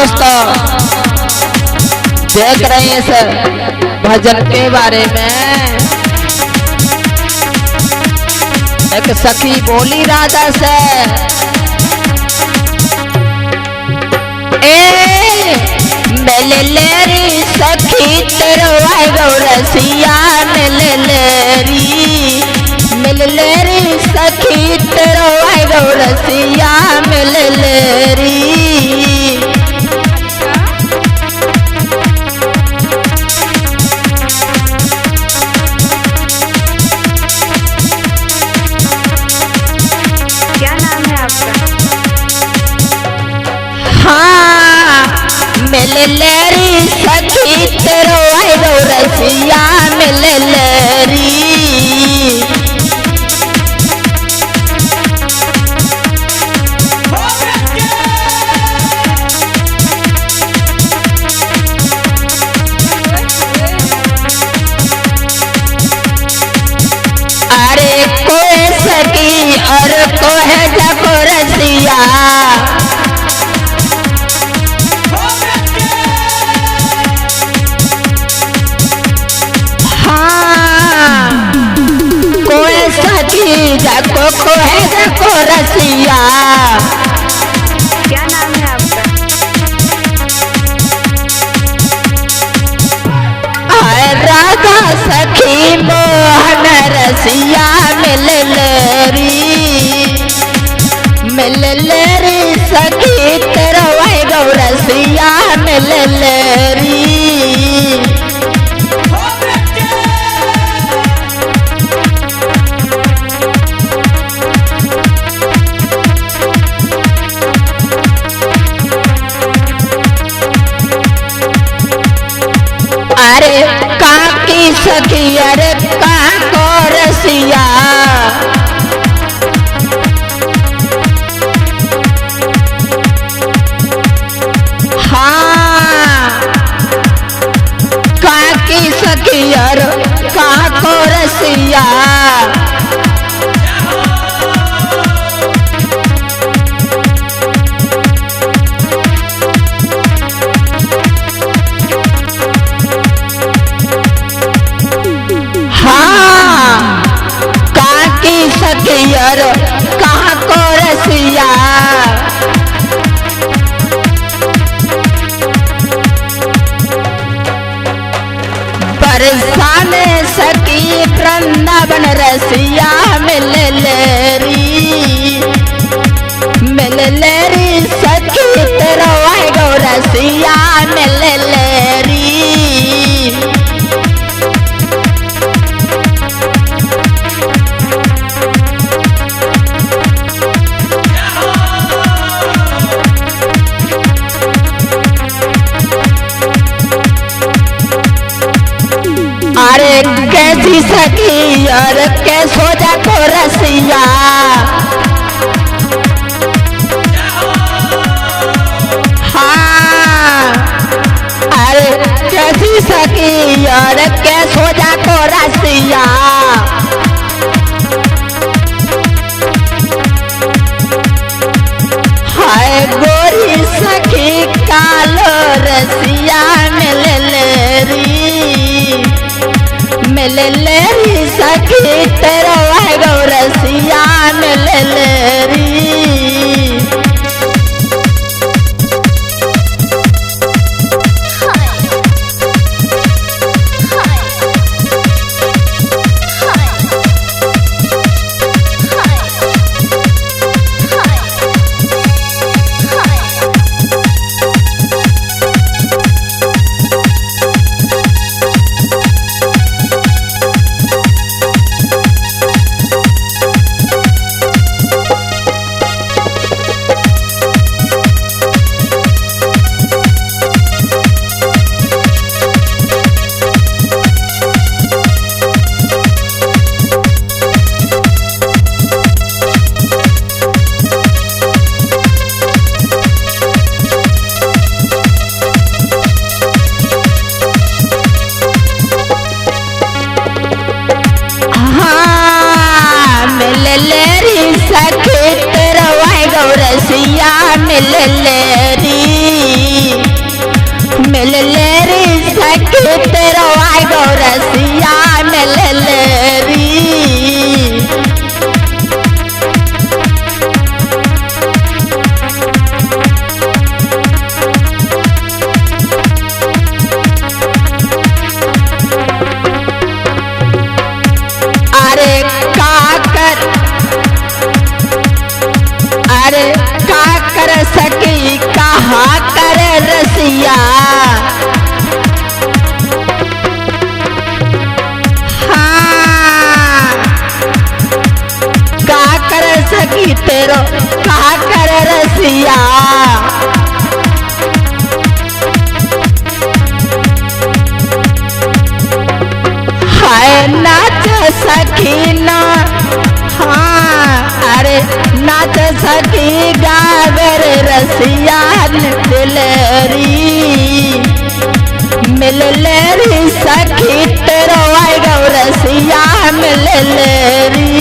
दोस्तों देख रहे हैं सर भजन के बारे में। एक सखी बोली राधा से, मेलेरी सखी तेरो आई गौरसिया मिलेरी सखी तेरो आई गौरसिया मिलेरी। क्या नाम है आपका? हाँ मिलेरी सखी तेरो आई गौरसिया मिलेरी। अरे कोई सखी और को है जको रसिया, हाँ कोई सखी जको को है जको रसिया। क्या नाम है आपका? राधा सखी मोहन रसिया मिलेरी सखी तेरो आई गौरसिया मिलेरी। अरे काकी सखी अरे काको रसिया, हाँ काकी सखी अरे काको रसिया। हाँ काकी सखी अरे काको रसिया। बरसान सखी वृंदावन रसिया मिलेरी सखी तेरो आई गौरसिया मिलेरी। अरे कैसी सखी और कैसो जाको रसिया, हाँ अरे कैसी सखी और कैसो जाको रसिया। हाय गोरी सखी कालो रसिया मिलेरी सखी तेरो आई गौरसिया मिलेरी। सखी तेरा वाई गौरसिया मिलेरी मिल ले री सखी तेरो आई गो रसिया मिल ले री। अरे का कर सकी कहा कर रसिया, हाँ का कर सकी तेरो कहा कर रसिया। हाय नाच सखी ना, हाँ अरे नाच सखी गागर रसिया दिलेरी मिल ले री सखी तेरो आई गो रसिया मिल ले री।